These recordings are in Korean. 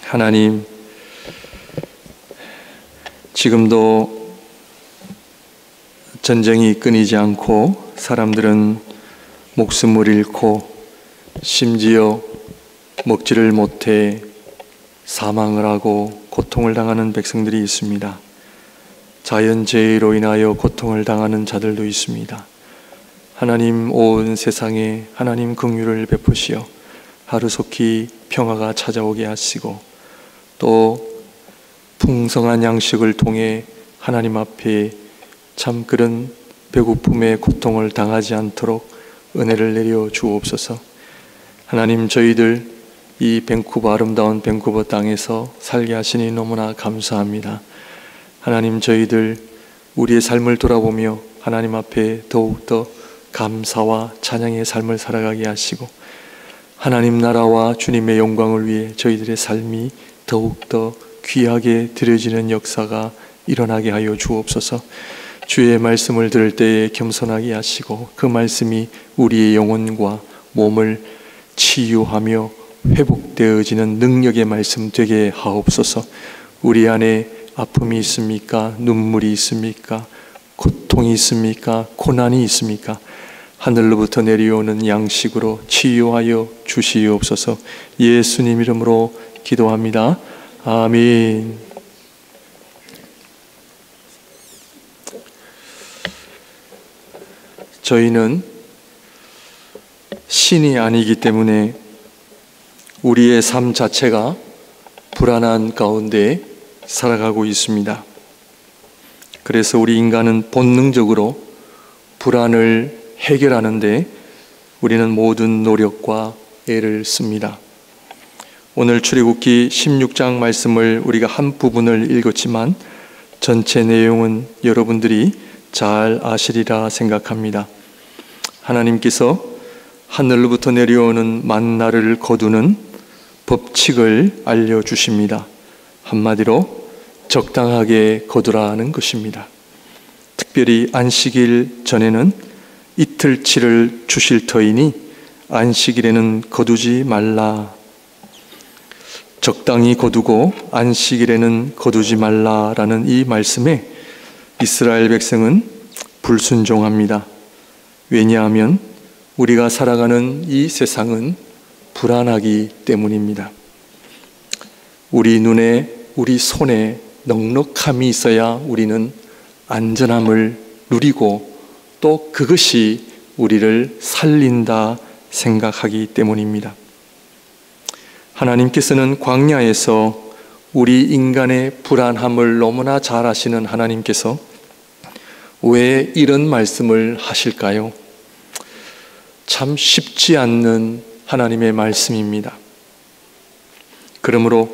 하나님, 지금도 전쟁이 끊이지 않고 사람들은 목숨을 잃고 심지어 먹지를 못해 사망을 하고 고통을 당하는 백성들이 있습니다. 자연재해로 인하여 고통을 당하는 자들도 있습니다. 하나님, 온 세상에 하나님 긍휼을 베푸시어 하루속히 평화가 찾아오게 하시고 또 풍성한 양식을 통해 하나님 앞에 참 그런 배고픔의 고통을 당하지 않도록 은혜를 내려 주옵소서. 하나님, 저희들 이 밴쿠버, 아름다운 밴쿠버 땅에서 살게 하시니 너무나 감사합니다. 하나님, 저희들 우리의 삶을 돌아보며 하나님 앞에 더욱더 감사와 찬양의 삶을 살아가게 하시고 하나님 나라와 주님의 영광을 위해 저희들의 삶이 더욱더 귀하게 드려지는 역사가 일어나게 하여 주옵소서. 주의 말씀을 들을 때에 겸손하게 하시고 그 말씀이 우리의 영혼과 몸을 치유하며 회복되어지는 능력의 말씀 되게 하옵소서. 우리 안에 아픔이 있습니까? 눈물이 있습니까? 고통이 있습니까? 고난이 있습니까? 하늘로부터 내려오는 양식으로 치유하여 주시옵소서. 예수님 이름으로 기도합니다. 아멘. 저희는 신이 아니기 때문에 우리의 삶 자체가 불안한 가운데 살아가고 있습니다. 그래서 우리 인간은 본능적으로 불안을 해결하는데 우리는 모든 노력과 애를 씁니다. 오늘 출애굽기 16장 말씀을 우리가 한 부분을 읽었지만 전체 내용은 여러분들이 잘 아시리라 생각합니다. 하나님께서 하늘로부터 내려오는 만나를 거두는 법칙을 알려주십니다. 한마디로 적당하게 거두라는 것입니다. 특별히 안식일 전에는 이틀치를 주실 터이니 안식일에는 거두지 말라. 적당히 거두고 안식일에는 거두지 말라라는 이 말씀에 이스라엘 백성은 불순종합니다. 왜냐하면 우리가 살아가는 이 세상은 불안하기 때문입니다. 우리 눈에, 우리 손에 넉넉함이 있어야 우리는 안전함을 누리고 또 그것이 우리를 살린다 생각하기 때문입니다. 하나님께서는 광야에서 우리 인간의 불안함을 너무나 잘 아시는 하나님께서 왜 이런 말씀을 하실까요? 참 쉽지 않는 하나님의 말씀입니다. 그러므로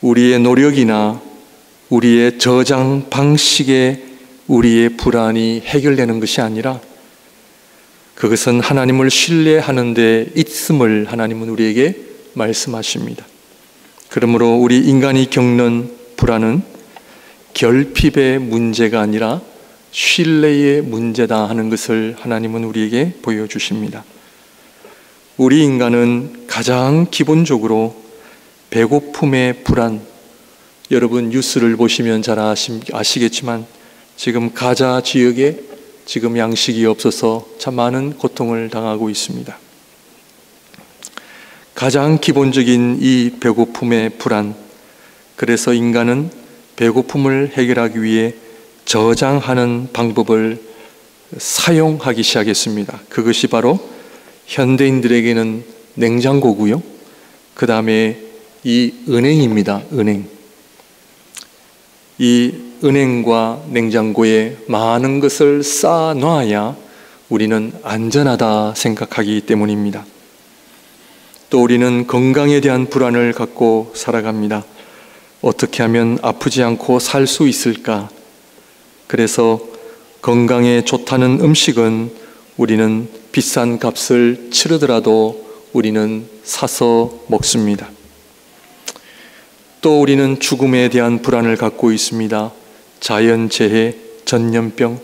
우리의 노력이나 우리의 저장 방식에 우리의 불안이 해결되는 것이 아니라 그것은 하나님을 신뢰하는 데 있음을 하나님은 우리에게 말씀하십니다. 그러므로 우리 인간이 겪는 불안은 결핍의 문제가 아니라 신뢰의 문제다 하는 것을 하나님은 우리에게 보여주십니다. 우리 인간은 가장 기본적으로 배고픔의 불안, 여러분 뉴스를 보시면 잘 아시겠지만 지금 가자 지역에 지금 양식이 없어서 참 많은 고통을 당하고 있습니다. 가장 기본적인 이 배고픔의 불안, 그래서 인간은 배고픔을 해결하기 위해 저장하는 방법을 사용하기 시작했습니다. 그것이 바로 현대인들에게는 냉장고고요. 그 다음에 이 은행입니다. 은행. 이 은행과 냉장고에 많은 것을 쌓아놔야 우리는 안전하다 생각하기 때문입니다. 또 우리는 건강에 대한 불안을 갖고 살아갑니다. 어떻게 하면 아프지 않고 살 수 있을까? 그래서 건강에 좋다는 음식은 우리는 비싼 값을 치르더라도 우리는 사서 먹습니다. 또 우리는 죽음에 대한 불안을 갖고 있습니다. 자연재해, 전염병,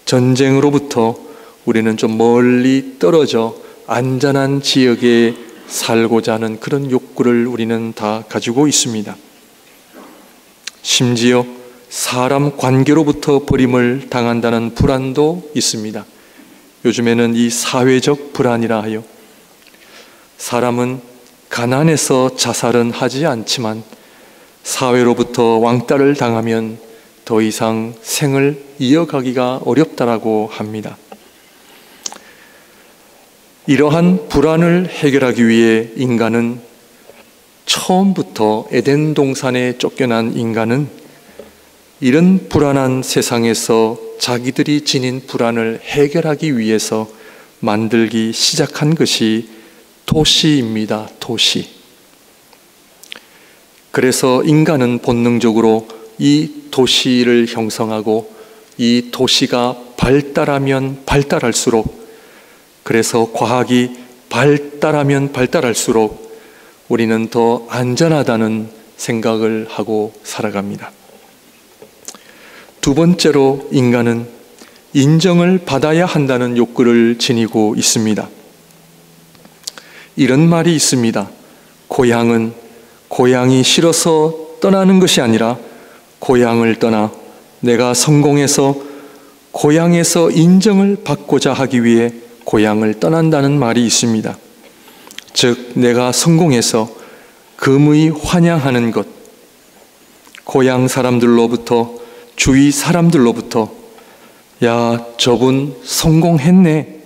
전쟁으로부터 우리는 좀 멀리 떨어져 안전한 지역에 살고자 하는 그런 욕구를 우리는 다 가지고 있습니다. 심지어 사람 관계로부터 버림을 당한다는 불안도 있습니다. 요즘에는 이 사회적 불안이라 하여 사람은 가난해서 자살은 하지 않지만 사회로부터 왕따를 당하면 더 이상 생을 이어가기가 어렵다라고 합니다. 이러한 불안을 해결하기 위해 인간은 처음부터 에덴 동산에 쫓겨난 인간은 이런 불안한 세상에서 자기들이 지닌 불안을 해결하기 위해서 만들기 시작한 것이 도시입니다. 도시. 그래서 인간은 본능적으로 이 도시를 형성하고 이 도시가 발달하면 발달할수록, 그래서 과학이 발달하면 발달할수록 우리는 더 안전하다는 생각을 하고 살아갑니다. 두 번째로 인간은 인정을 받아야 한다는 욕구를 지니고 있습니다. 이런 말이 있습니다. 고향은 고향이 싫어서 떠나는 것이 아니라 고향을 떠나 내가 성공해서 고향에서 인정을 받고자 하기 위해 고향을 떠난다는 말이 있습니다. 즉 내가 성공해서 금의 환영하는 것, 고향 사람들로부터, 주위 사람들로부터 야 저분 성공했네,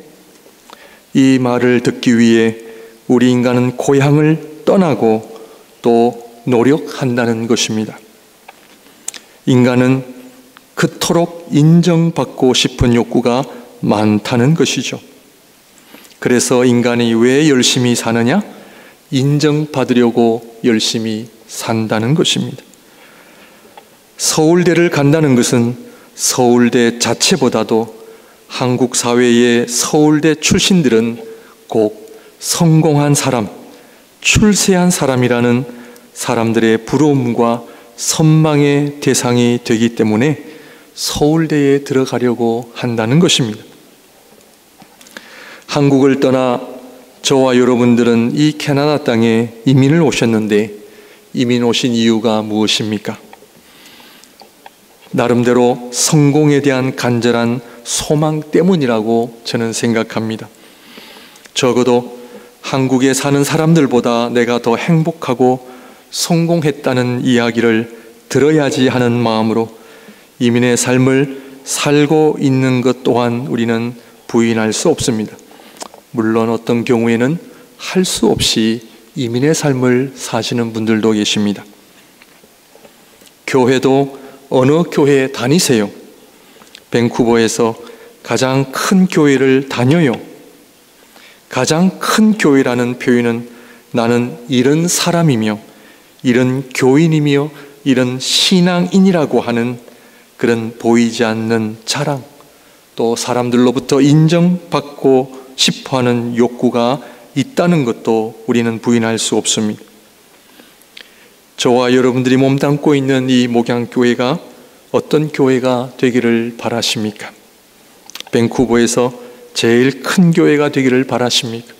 이 말을 듣기 위해 우리 인간은 고향을 떠나고 또 노력한다는 것입니다. 인간은 그토록 인정받고 싶은 욕구가 많다는 것이죠. 그래서 인간이 왜 열심히 사느냐? 인정받으려고 열심히 산다는 것입니다. 서울대를 간다는 것은 서울대 자체보다도 한국 사회의 서울대 출신들은 꼭 성공한 사람, 출세한 사람이라는 사람들의 부러움과 선망의 대상이 되기 때문에 서울대에 들어가려고 한다는 것입니다. 한국을 떠나 저와 여러분들은 이 캐나다 땅에 이민을 오셨는데 이민 오신 이유가 무엇입니까? 나름대로 성공에 대한 간절한 소망 때문이라고 저는 생각합니다. 적어도 한국에 사는 사람들보다 내가 더 행복하고 성공했다는 이야기를 들어야지 하는 마음으로 이민의 삶을 살고 있는 것 또한 우리는 부인할 수 없습니다. 물론 어떤 경우에는 할 수 없이 이민의 삶을 사시는 분들도 계십니다. 교회도 어느 교회에 다니세요? 밴쿠버에서 가장 큰 교회를 다녀요. 가장 큰 교회라는 표현은 나는 이런 사람이며 이런 교인이며 이런 신앙인이라고 하는 그런 보이지 않는 자랑, 또 사람들로부터 인정받고 싶어하는 욕구가 있다는 것도 우리는 부인할 수 없습니다. 저와 여러분들이 몸담고 있는 이 목양교회가 어떤 교회가 되기를 바라십니까? 밴쿠버에서 제일 큰 교회가 되기를 바라십니까?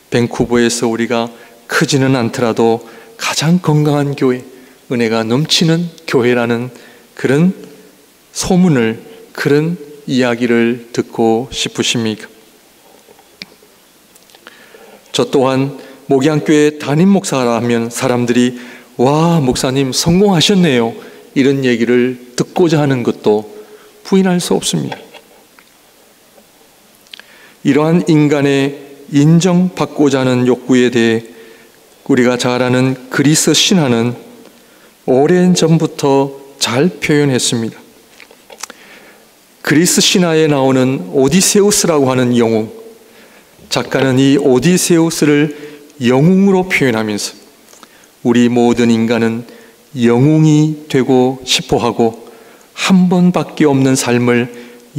밴쿠버에서 우리가 크지는 않더라도 가장 건강한 교회, 은혜가 넘치는 교회라는 그런 소문을, 그런 이야기를 듣고 싶으십니까? 저 또한 목양교회 담임 목사라 하면 사람들이 와, 목사님 성공하셨네요, 이런 얘기를 듣고자 하는 것도 부인할 수 없습니다. 이러한 인간의 인정받고자 하는 욕구에 대해 우리가 잘 아는 그리스 신화는 오랜 전부터 잘 표현했습니다. 그리스 신화에 나오는 오디세우스라고 하는 영웅, 작가는 이 오디세우스를 영웅으로 표현하면서 우리 모든 인간은 영웅이 되고 싶어하고 한 번밖에 없는 삶을,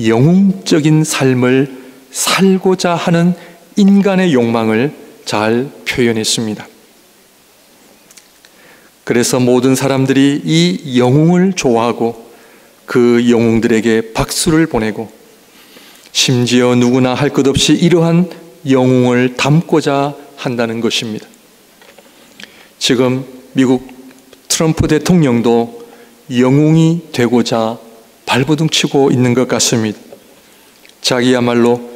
영웅적인 삶을 살고자 하는 인간의 욕망을 잘 표현했습니다. 그래서 모든 사람들이 이 영웅을 좋아하고 그 영웅들에게 박수를 보내고, 심지어 누구나 할 것 없이 이러한 영웅을 닮고자 한다는 것입니다. 지금 미국 트럼프 대통령도 영웅이 되고자 발버둥치고 있는 것 같습니다. 자기야말로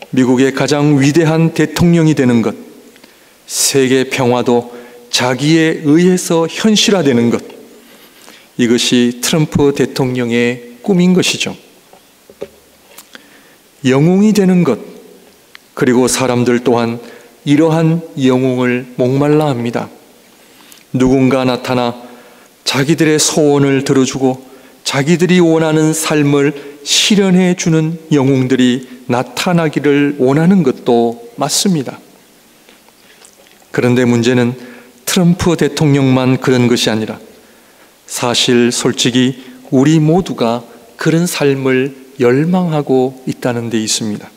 미국의 가장 위대한 대통령이 되는 것, 세계 평화도 자기에 의해서 현실화되는 것, 이것이 트럼프 대통령의 꿈인 것이죠. 영웅이 되는 것, 그리고 사람들 또한 이러한 영웅을 목말라 합니다. 누군가 나타나 자기들의 소원을 들어주고 자기들이 원하는 삶을 실현해 주는 영웅들이 나타나기를 원하는 것도 맞습니다. 그런데 문제는 트럼프 대통령만 그런 것이 아니라 사실 솔직히 우리 모두가 그런 삶을 열망하고 있다는 데 있습니다.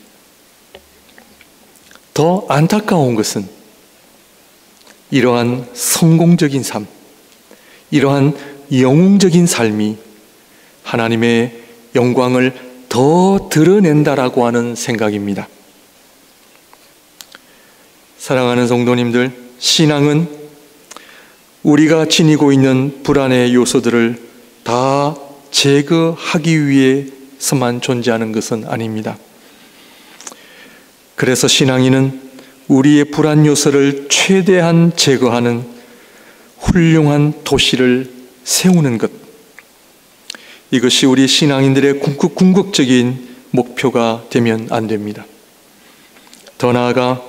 더 안타까운 것은 이러한 성공적인 삶, 이러한 영웅적인 삶이 하나님의 영광을 더 드러낸다라고 하는 생각입니다. 사랑하는 성도님들, 신앙은 우리가 지니고 있는 불안의 요소들을 다 제거하기 위해서만 존재하는 것은 아닙니다. 그래서 신앙인은 우리의 불안 요소를 최대한 제거하는 훌륭한 도시를 세우는 것, 이것이 우리 신앙인들의 궁극적인 목표가 되면 안 됩니다. 더 나아가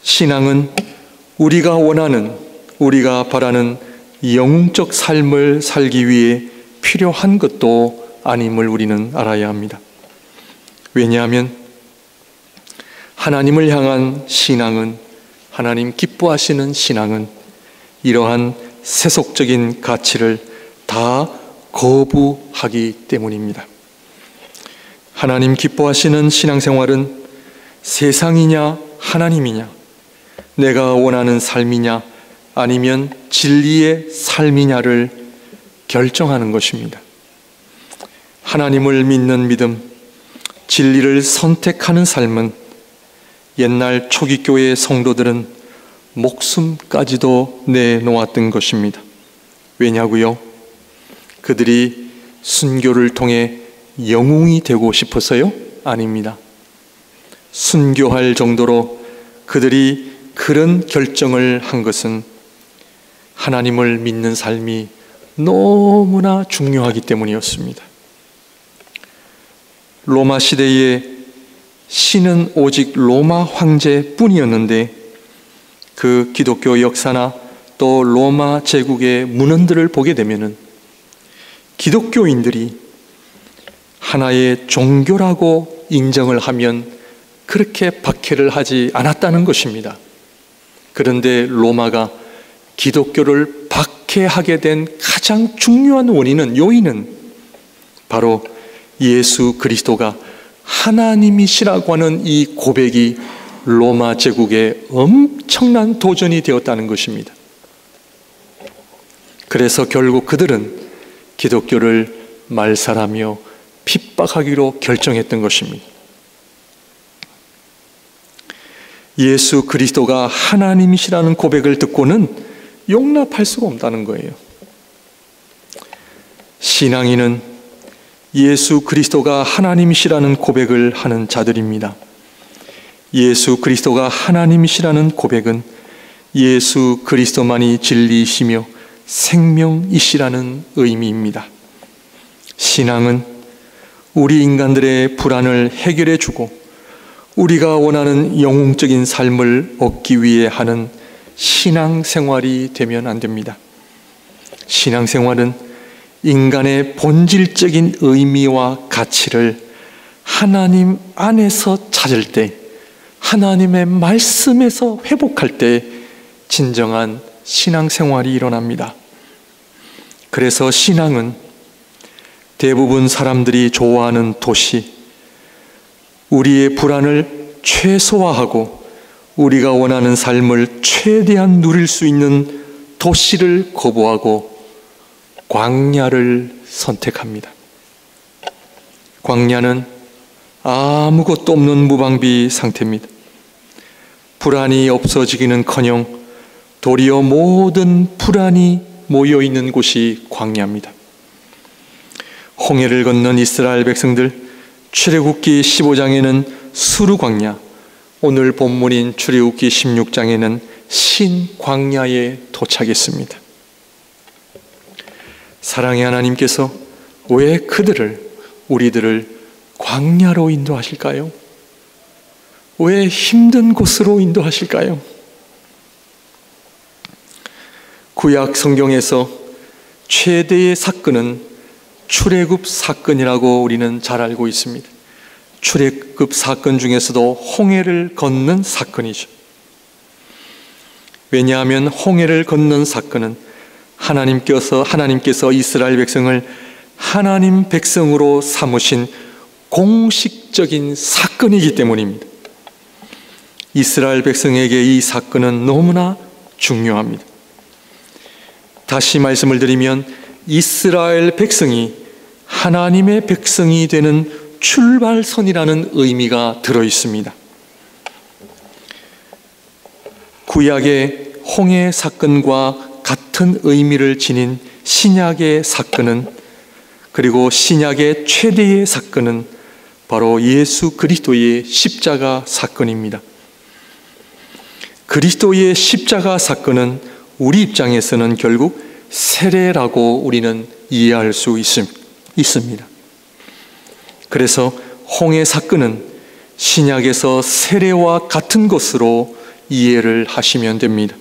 신앙은 우리가 원하는, 우리가 바라는 영웅적 삶을 살기 위해 필요한 것도 아님을 우리는 알아야 합니다. 왜냐하면 하나님을 향한 신앙은, 하나님 기뻐하시는 신앙은 이러한 세속적인 가치를 다 거부하기 때문입니다. 하나님 기뻐하시는 신앙생활은 세상이냐 하나님이냐, 내가 원하는 삶이냐 아니면 진리의 삶이냐를 결정하는 것입니다. 하나님을 믿는 믿음, 진리를 선택하는 삶은 옛날 초기 교회의 성도들은 목숨까지도 내놓았던 것입니다. 왜냐고요? 그들이 순교를 통해 영웅이 되고 싶어서요? 아닙니다. 순교할 정도로 그들이 그런 결정을 한 것은 하나님을 믿는 삶이 너무나 중요하기 때문이었습니다. 로마 시대에 신은 오직 로마 황제뿐이었는데 그 기독교 역사나 또 로마 제국의 문헌들을 보게 되면은 기독교인들이 하나의 종교라고 인정을 하면 그렇게 박해를 하지 않았다는 것입니다. 그런데 로마가 기독교를 박해하게 된 가장 중요한 원인은, 요인은 바로 예수 그리스도가 하나님이시라고 하는 이 고백이 로마 제국에 엄청난 도전이 되었다는 것입니다. 그래서 결국 그들은 기독교를 말살하며 핍박하기로 결정했던 것입니다. 예수 그리스도가 하나님이시라는 고백을 듣고는 용납할 수가 없다는 거예요. 신앙인은 예수 그리스도가 하나님이시라는 고백을 하는 자들입니다. 예수 그리스도가 하나님이시라는 고백은 예수 그리스도만이 진리이시며 생명이시라는 의미입니다. 신앙은 우리 인간들의 불안을 해결해 주고 우리가 원하는 영웅적인 삶을 얻기 위해 하는 신앙생활이 되면 안 됩니다. 신앙생활은 인간의 본질적인 의미와 가치를 하나님 안에서 찾을 때, 하나님의 말씀에서 회복할 때 진정한 신앙생활이 일어납니다. 그래서 신앙은 대부분 사람들이 좋아하는 도시, 우리의 불안을 최소화하고 우리가 원하는 삶을 최대한 누릴 수 있는 도시를 거부하고 광야를 선택합니다. 광야는 아무것도 없는 무방비 상태입니다. 불안이 없어지기는커녕 도리어 모든 불안이 모여있는 곳이 광야입니다. 홍해를 건넌 이스라엘 백성들, 출애굽기 15장에는 수르 광야, 오늘 본문인 출애굽기 16장에는 신광야에 도착했습니다. 사랑의 하나님께서 왜 우리들을 광야로 인도하실까요? 왜 힘든 곳으로 인도하실까요? 구약 성경에서 최대의 사건은 출애굽 사건이라고 우리는 잘 알고 있습니다. 출애굽 사건 중에서도 홍해를 건넌 사건이죠. 왜냐하면 홍해를 건넌 사건은 하나님께서 이스라엘 백성을 하나님 백성으로 삼으신 공식적인 사건이기 때문입니다. 이스라엘 백성에게 이 사건은 너무나 중요합니다. 다시 말씀을 드리면 이스라엘 백성이 하나님의 백성이 되는 출발선이라는 의미가 들어 있습니다. 구약의 홍해 사건과 같은 의미를 지닌 신약의 사건은, 그리고 신약의 최대의 사건은 바로 예수 그리스도의 십자가 사건입니다. 그리스도의 십자가 사건은 우리 입장에서는 결국 세례라고 우리는 이해할 수 있습니다. 그래서 홍해 사건은 신약에서 세례와 같은 것으로 이해를 하시면 됩니다.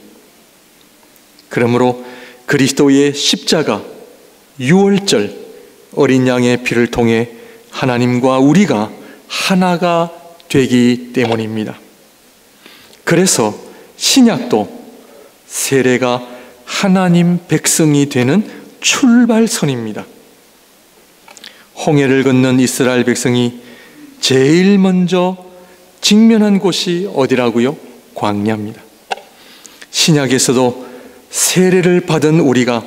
그러므로 그리스도의 십자가, 유월절, 어린 양의 피를 통해 하나님과 우리가 하나가 되기 때문입니다. 그래서 신약도 세례가 하나님 백성이 되는 출발선입니다. 홍해를 건넌 이스라엘 백성이 제일 먼저 직면한 곳이 어디라고요? 광야입니다. 신약에서도 세례를 받은 우리가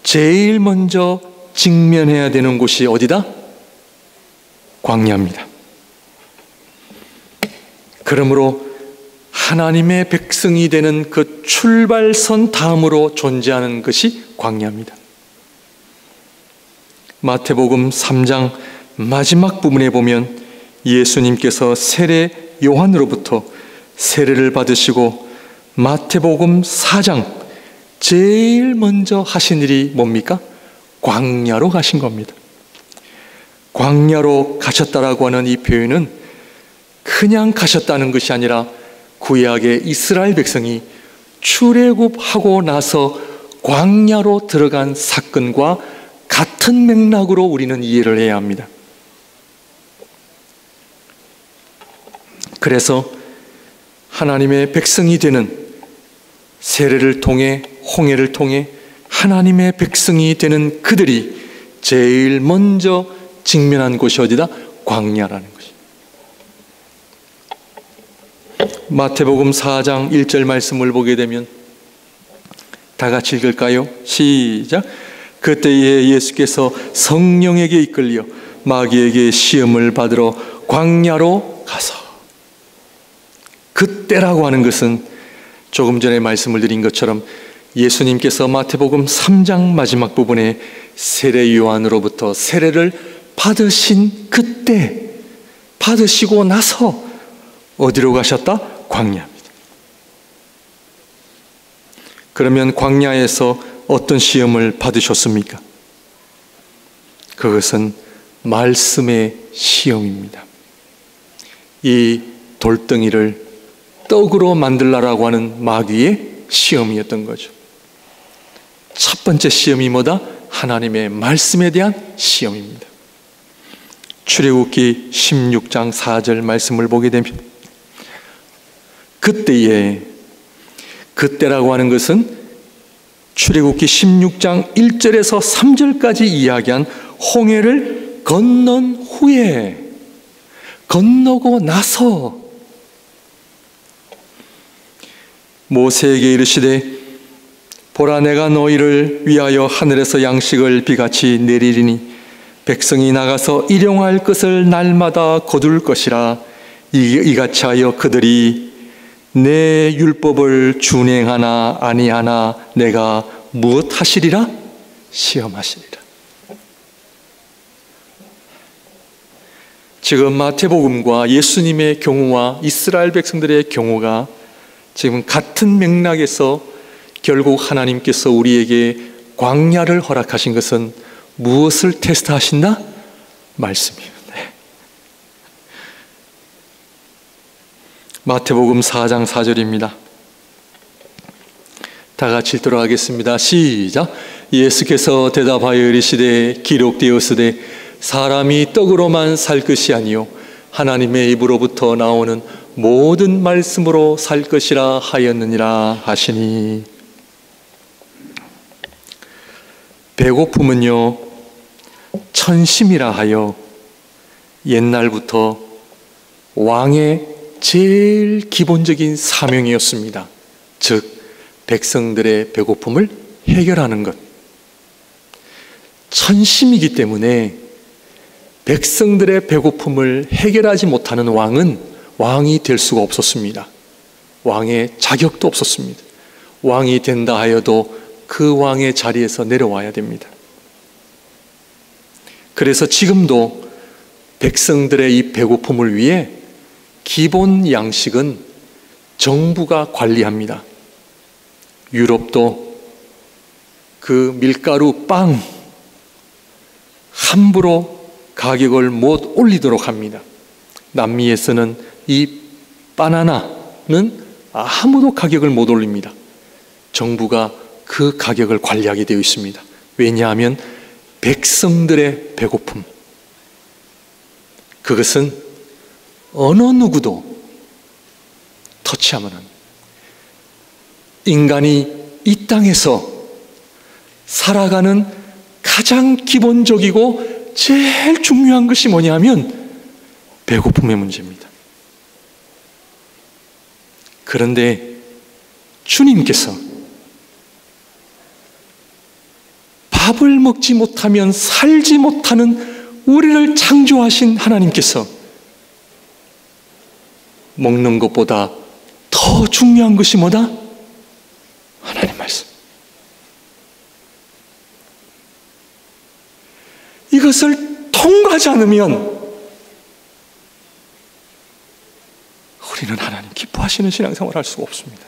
제일 먼저 직면해야 되는 곳이 어디다? 광야입니다. 그러므로 하나님의 백성이 되는 그 출발선 다음으로 존재하는 것이 광야입니다. 마태복음 3장 마지막 부분에 보면 예수님께서 세례 요한으로부터 세례를 받으시고 마태복음 4장 제일 먼저 하신 일이 뭡니까? 광야로 가신 겁니다. 광야로 가셨다라고 하는 이 표현은 그냥 가셨다는 것이 아니라 구약의 이스라엘 백성이 출애굽하고 나서 광야로 들어간 사건과 같은 맥락으로 우리는 이해를 해야 합니다. 그래서 하나님의 백성이 되는 세례를 통해, 홍해를 통해 하나님의 백성이 되는 그들이 제일 먼저 직면한 곳이 어디다? 광야라는 것이. 마태복음 4장 1절 말씀을 보게 되면 다 같이 읽을까요? 시작. 그때에 예수께서 성령에게 이끌려 마귀에게 시험을 받으러 광야로 가서. 그때라고 하는 것은 조금 전에 말씀을 드린 것처럼 예수님께서 마태복음 3장 마지막 부분에 세례 요한으로부터 세례를 받으신 그때, 받으시고 나서 어디로 가셨다? 광야입니다. 그러면 광야에서 어떤 시험을 받으셨습니까? 그것은 말씀의 시험입니다. 이 돌덩이를 떡으로 만들라라고 하는 마귀의 시험이었던 거죠. 첫 번째 시험이 뭐다? 하나님의 말씀에 대한 시험입니다. 출애굽기 16장 4절 말씀을 보게 되면 그때라고 하는 것은 출애굽기 16장 1절에서 3절까지 이야기한 홍해를 건넌 후에, 건너고 나서 모세에게 이르시되 보라 내가 너희를 위하여 하늘에서 양식을 비같이 내리리니 백성이 나가서 일용할 것을 날마다 거둘 것이라. 이같이 하여 그들이 내 율법을 준행하나 아니하나 내가 무엇 하시리라? 시험하시리라. 지금 마태복음과 예수님의 경우와 이스라엘 백성들의 경우가 지금 같은 맥락에서 결국 하나님께서 우리에게 광야를 허락하신 것은 무엇을 테스트하신다? 말씀이에요. 마태복음 4장 4절입니다. 다 같이 읽도록 하겠습니다. 시작. 예수께서 대답하여 이르시되 기록되었으되 사람이 떡으로만 살 것이 아니요 하나님의 입으로부터 나오는 모든 말씀으로 살 것이라 하였느니라 하시니. 배고픔은요 천심이라 하여 옛날부터 왕의 제일 기본적인 사명이었습니다. 즉 백성들의 배고픔을 해결하는 것. 천심이기 때문에 백성들의 배고픔을 해결하지 못하는 왕은 왕이 될 수가 없었습니다. 왕의 자격도 없었습니다. 왕이 된다 하여도 그 왕의 자리에서 내려와야 됩니다. 그래서 지금도 백성들의 이 배고픔을 위해 기본 양식은 정부가 관리합니다. 유럽도 그 밀가루 빵 함부로 가격을 못 올리도록 합니다. 남미에서는 이 바나나는 아무도 가격을 못 올립니다. 정부가 그 가격을 관리하게 되어 있습니다. 왜냐하면 백성들의 배고픔, 그것은 어느 누구도 터치하면 안 됩니다. 인간이 이 땅에서 살아가는 가장 기본적이고 제일 중요한 것이 뭐냐면 배고픔의 문제입니다. 그런데 주님께서 밥을 먹지 못하면 살지 못하는 우리를 창조하신 하나님께서 먹는 것보다 더 중요한 것이 뭐다? 하나님 말씀. 이것을 통과하지 않으면 우리는 하나님 기뻐하시는 신앙생활을 할 수가 없습니다.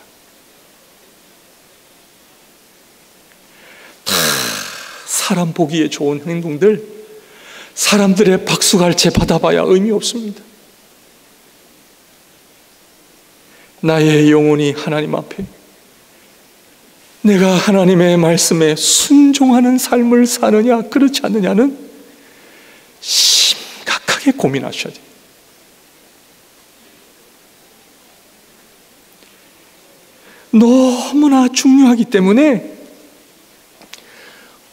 다 사람 보기에 좋은 행동들, 사람들의 박수갈채 받아봐야 의미 없습니다. 나의 영혼이 하나님 앞에 내가 하나님의 말씀에 순종하는 삶을 사느냐 그렇지 않느냐는 심각하게 고민하셔야 돼요. 너무나 중요하기 때문에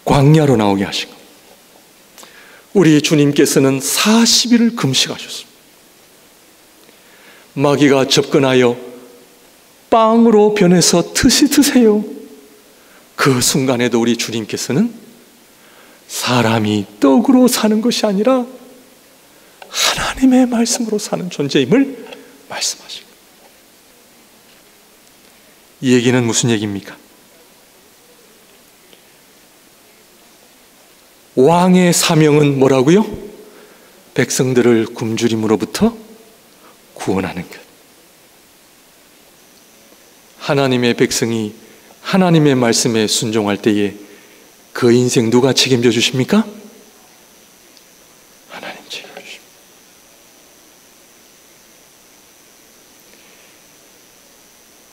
광야로 나오게 하신 겁니다. 우리 주님께서는 40일을 금식하셨습니다. 마귀가 접근하여 빵으로 변해서 드세요. 그 순간에도 우리 주님께서는 사람이 떡으로 사는 것이 아니라 하나님의 말씀으로 사는 존재임을 말씀하시고, 이 얘기는 무슨 얘기입니까? 왕의 사명은 뭐라고요? 백성들을 굶주림으로부터 구원하는 것. 하나님의 백성이 하나님의 말씀에 순종할 때에 그 인생 누가 책임져 주십니까? 하나님 책임져 주십니다.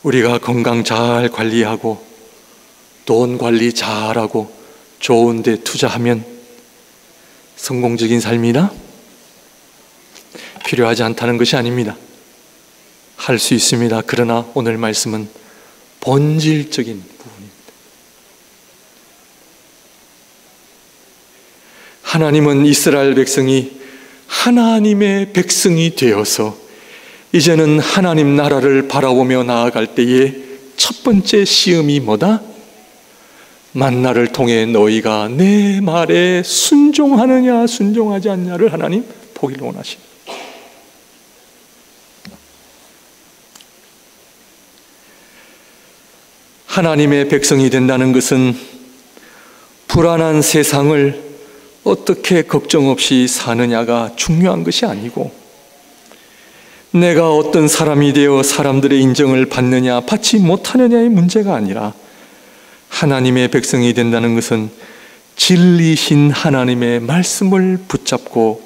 우리가 건강 잘 관리하고 돈 관리 잘하고 좋은 데 투자하면 성공적인 삶이나 필요하지 않다는 것이 아닙니다. 할 수 있습니다. 그러나 오늘 말씀은 본질적인 부분입니다. 하나님은 이스라엘 백성이 하나님의 백성이 되어서 이제는 하나님 나라를 바라보며 나아갈 때에 첫 번째 시험이 뭐다? 만나를 통해 너희가 내 말에 순종하느냐 순종하지 않느냐를 하나님 보기를 원하십니다. 하나님의 백성이 된다는 것은 불안한 세상을 어떻게 걱정 없이 사느냐가 중요한 것이 아니고, 내가 어떤 사람이 되어 사람들의 인정을 받느냐 받지 못하느냐의 문제가 아니라, 하나님의 백성이 된다는 것은 진리신 하나님의 말씀을 붙잡고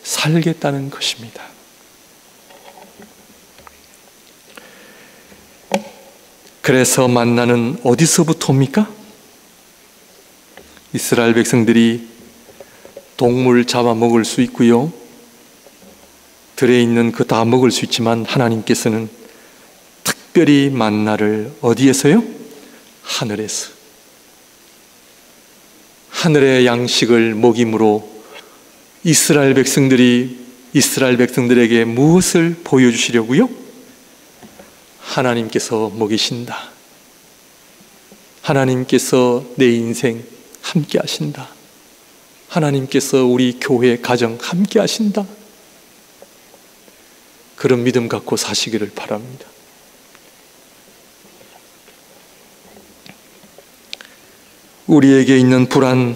살겠다는 것입니다. 그래서 만나는 어디서부터 옵니까? 이스라엘 백성들이 동물 잡아먹을 수 있고요, 들에 있는 그 다 먹을 수 있지만 하나님께서는 특별히 만나를 어디에서요? 하늘에서. 하늘의 양식을 먹임으로 이스라엘 백성들에게 무엇을 보여주시려고요? 하나님께서 먹이신다. 하나님께서 내 인생 함께 하신다. 하나님께서 우리 교회 가정 함께 하신다. 그런 믿음 갖고 사시기를 바랍니다. 우리에게 있는 불안,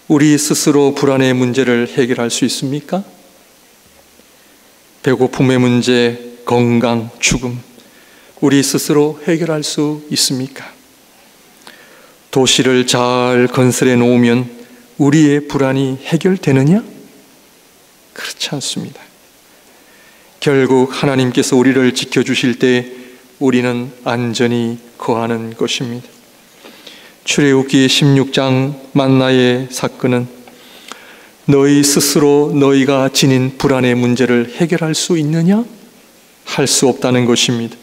우리 스스로 불안의 문제를 해결할 수 있습니까? 배고픔의 문제, 건강, 죽음, 우리 스스로 해결할 수 있습니까? 도시를 잘 건설해 놓으면 우리의 불안이 해결되느냐? 그렇지 않습니다. 결국 하나님께서 우리를 지켜주실 때 우리는 안전히 거하는 것입니다. 출애굽기 16장 만나의 사건은 너희 스스로 너희가 지닌 불안의 문제를 해결할 수 있느냐? 할 수 없다는 것입니다.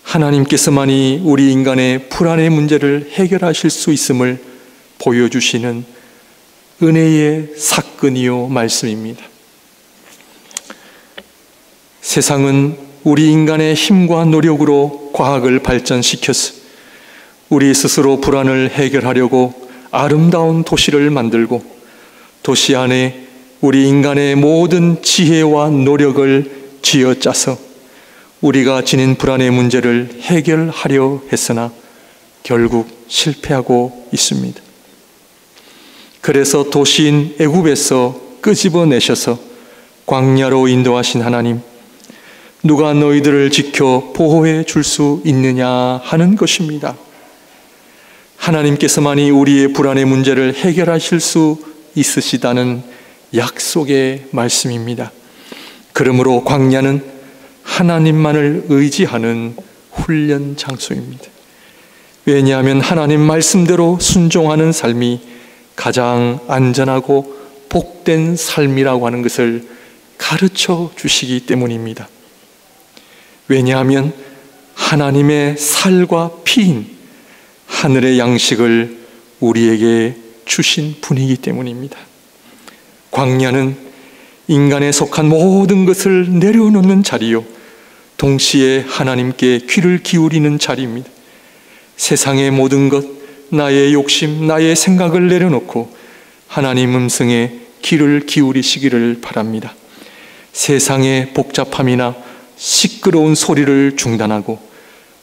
하나님께서만이 우리 인간의 불안의 문제를 해결하실 수 있음을 보여주시는 은혜의 사건이요 말씀입니다. 세상은 우리 인간의 힘과 노력으로 과학을 발전시켜서 우리 스스로 불안을 해결하려고 아름다운 도시를 만들고, 도시 안에 우리 인간의 모든 지혜와 노력을 쥐어짜서 우리가 지닌 불안의 문제를 해결하려 했으나 결국 실패하고 있습니다. 그래서 도시인 애굽에서 끄집어내셔서 광야로 인도하신 하나님, 누가 너희들을 지켜 보호해 줄 수 있느냐 하는 것입니다. 하나님께서만이 우리의 불안의 문제를 해결하실 수 있으시다는 약속의 말씀입니다. 그러므로 광야는 하나님만을 의지하는 훈련 장소입니다. 왜냐하면 하나님 말씀대로 순종하는 삶이 가장 안전하고 복된 삶이라고 하는 것을 가르쳐 주시기 때문입니다. 왜냐하면 하나님의 살과 피인 하늘의 양식을 우리에게 주신 분이기 때문입니다. 광야는 인간에 속한 모든 것을 내려놓는 자리요, 동시에 하나님께 귀를 기울이는 자리입니다. 세상의 모든 것, 나의 욕심, 나의 생각을 내려놓고 하나님 음성에 귀를 기울이시기를 바랍니다. 세상의 복잡함이나 시끄러운 소리를 중단하고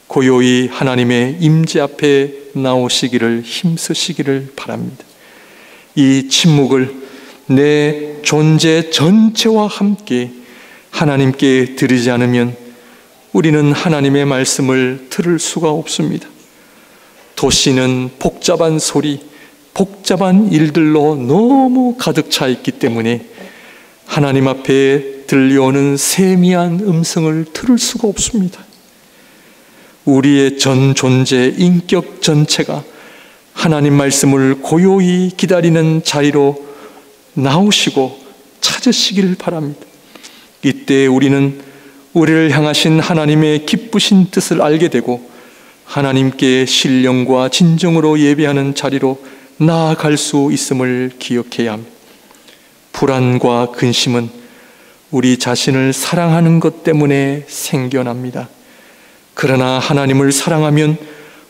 고요히 하나님의 임재 앞에 나오시기를 힘쓰시기를 바랍니다. 이 침묵을 내 존재 전체와 함께 하나님께 드리지 않으면 우리는 하나님의 말씀을 들을 수가 없습니다. 도시는 복잡한 소리, 복잡한 일들로 너무 가득 차 있기 때문에 하나님 앞에 들려오는 세미한 음성을 들을 수가 없습니다. 우리의 전 존재, 인격 전체가 하나님 말씀을 고요히 기다리는 자리로 나오시고 찾으시기를 바랍니다. 이때 우리는 우리를 향하신 하나님의 기쁘신 뜻을 알게 되고 하나님께 신령과 진정으로 예배하는 자리로 나아갈 수 있음을 기억해야 합니다. 불안과 근심은 우리 자신을 사랑하는 것 때문에 생겨납니다. 그러나 하나님을 사랑하면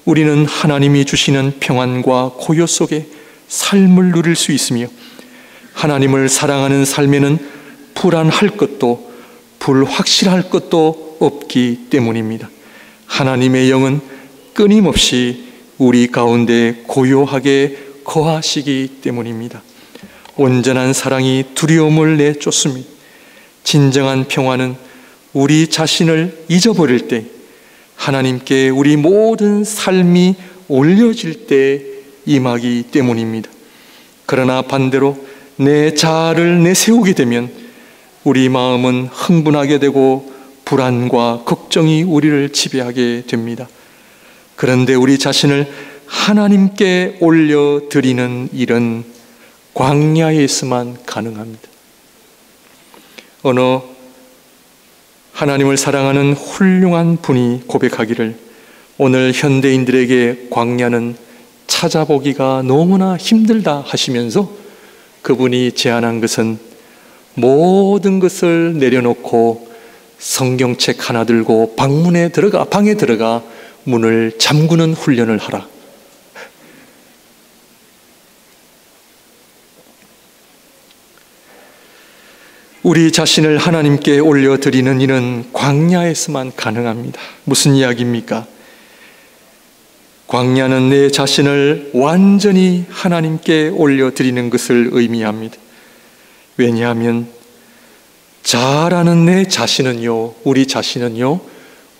우리는 하나님이 주시는 평안과 고요 속에 삶을 누릴 수 있으며, 하나님을 사랑하는 삶에는 불안할 것도 불확실할 것도 없기 때문입니다. 하나님의 영은 끊임없이 우리 가운데 고요하게 거하시기 때문입니다. 온전한 사랑이 두려움을 내쫓습니다. 진정한 평화는 우리 자신을 잊어버릴 때, 하나님께 우리 모든 삶이 올려질 때 임하기 때문입니다. 그러나 반대로 내 자아를 내세우게 되면 우리 마음은 흥분하게 되고 불안과 걱정이 우리를 지배하게 됩니다. 그런데 우리 자신을 하나님께 올려드리는 일은 광야에서만 가능합니다. 어느 하나님을 사랑하는 훌륭한 분이 고백하기를, 오늘 현대인들에게 광야는 찾아보기가 너무나 힘들다 하시면서 그분이 제안한 것은 모든 것을 내려놓고 성경책 하나 들고 방에 들어가 문을 잠그는 훈련을 하라. 우리 자신을 하나님께 올려드리는 일은 광야에서만 가능합니다. 무슨 이야기입니까? 광야는 내 자신을 완전히 하나님께 올려드리는 것을 의미합니다. 왜냐하면 자아라는 내 자신은요, 우리 자신은요,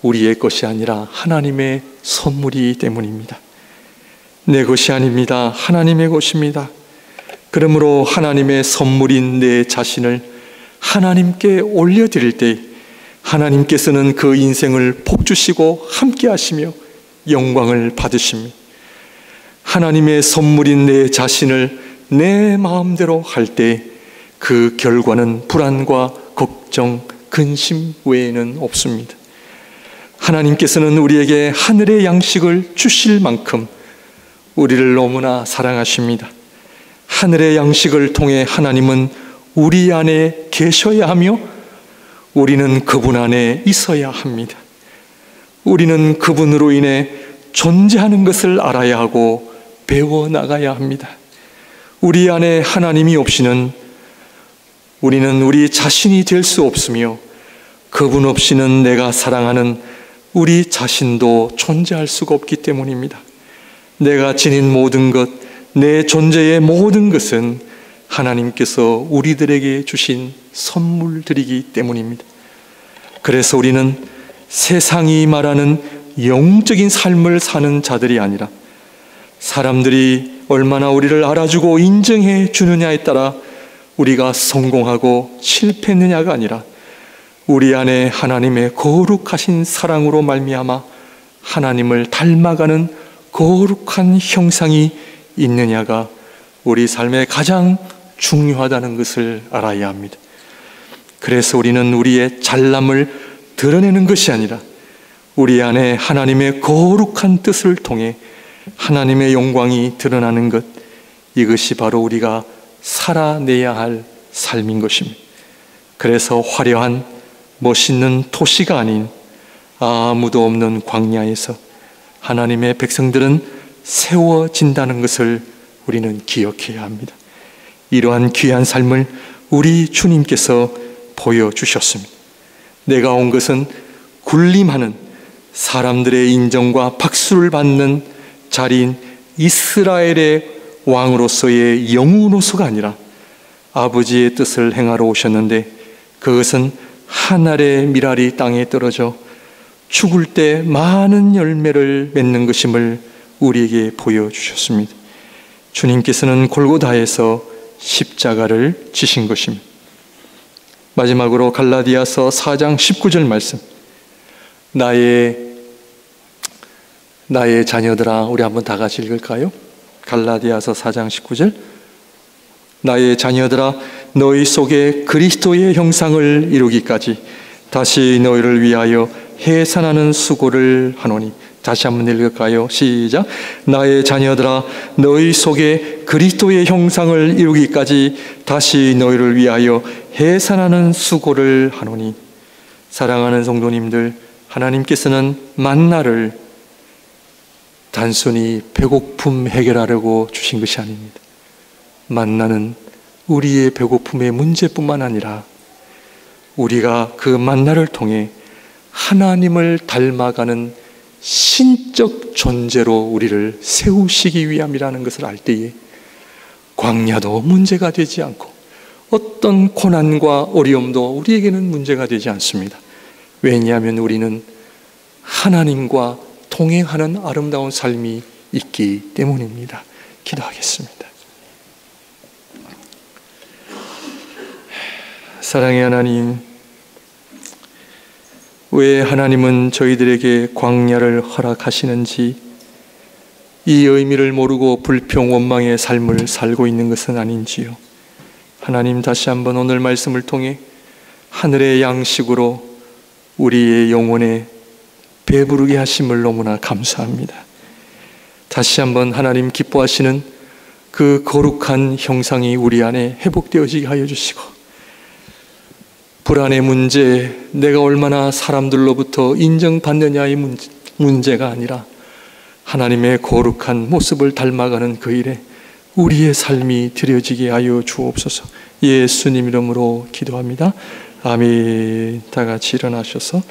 우리의 것이 아니라 하나님의 선물이기 때문입니다. 내 것이 아닙니다. 하나님의 것입니다. 그러므로 하나님의 선물인 내 자신을 하나님께 올려드릴 때 하나님께서는 그 인생을 복주시고 함께 하시며 영광을 받으십니다. 하나님의 선물인 내 자신을 내 마음대로 할 때 그 결과는 불안과 걱정, 근심 외에는 없습니다. 하나님께서는 우리에게 하늘의 양식을 주실 만큼 우리를 너무나 사랑하십니다. 하늘의 양식을 통해 하나님은 우리 안에 계셔야 하며 우리는 그분 안에 있어야 합니다. 우리는 그분으로 인해 존재하는 것을 알아야 하고 배워나가야 합니다. 우리 안에 하나님이 없이는 우리는 우리 자신이 될 수 없으며 그분 없이는 내가 사랑하는 우리 자신도 존재할 수가 없기 때문입니다. 내가 지닌 모든 것, 내 존재의 모든 것은 하나님께서 우리들에게 주신 선물들이기 때문입니다. 그래서 우리는 세상이 말하는 영적인 삶을 사는 자들이 아니라 사람들이 얼마나 우리를 알아주고 인정해 주느냐에 따라 우리가 성공하고 실패했느냐가 아니라 우리 안에 하나님의 거룩하신 사랑으로 말미암아 하나님을 닮아가는 거룩한 형상이 있느냐가 우리 삶의 가장 중요하다는 것을 알아야 합니다. 그래서 우리는 우리의 잘남을 드러내는 것이 아니라 우리 안에 하나님의 거룩한 뜻을 통해 하나님의 영광이 드러나는 것, 이것이 바로 우리가 살아내야 할 삶인 것입니다. 그래서 화려한 멋있는 도시가 아닌 아무도 없는 광야에서 하나님의 백성들은 세워진다는 것을 우리는 기억해야 합니다. 이러한 귀한 삶을 우리 주님께서 보여주셨습니다. 내가 온 것은 군림하는 사람들의 인정과 박수를 받는 자리인 이스라엘의 왕으로서의 영웅으로서가 아니라 아버지의 뜻을 행하러 오셨는데 그것은 한 알의 밀알이 땅에 떨어져 죽을 때 많은 열매를 맺는 것임을 우리에게 보여주셨습니다. 주님께서는 골고다에서 십자가를 지신 것입니다. 마지막으로 갈라디아서 4장 19절 말씀, 나의 자녀들아, 우리 한번 다 같이 읽을까요? 갈라디아서 4장 19절, 나의 자녀들아, 너희 속에 그리스도의 형상을 이루기까지 다시 너희를 위하여 해산하는 수고를 하노니. 다시 한번 읽을까요? 시작. 나의 자녀들아, 너희 속에 그리스도의 형상을 이루기까지 다시 너희를 위하여 해산하는 수고를 하노니. 사랑하는 성도님들, 하나님께서는 만나를 단순히 배고픔 해결하려고 주신 것이 아닙니다. 만나는 우리의 배고픔의 문제뿐만 아니라 우리가 그 만나를 통해 하나님을 닮아가는 영적 존재로 우리를 세우시기 위함이라는 것을 알 때에 광야도 문제가 되지 않고 어떤 고난과 어려움도 우리에게는 문제가 되지 않습니다. 왜냐하면 우리는 하나님과 동행하는 아름다운 삶이 있기 때문입니다. 기도하겠습니다. 사랑의 하나님, 왜 하나님은 저희들에게 광야를 허락하시는지 이 의미를 모르고 불평 원망의 삶을 살고 있는 것은 아닌지요. 하나님, 다시 한번 오늘 말씀을 통해 하늘의 양식으로 우리의 영혼에 배부르게 하심을 너무나 감사합니다. 다시 한번 하나님 기뻐하시는 그 거룩한 형상이 우리 안에 회복되어지게 하여 주시고, 불안의 문제, 내가 얼마나 사람들로부터 인정받느냐의 문제가 아니라 하나님의 거룩한 모습을 닮아가는 그 일에 우리의 삶이 드려지게 하여 주옵소서. 예수님 이름으로 기도합니다. 아멘. 다 같이 일어나셔서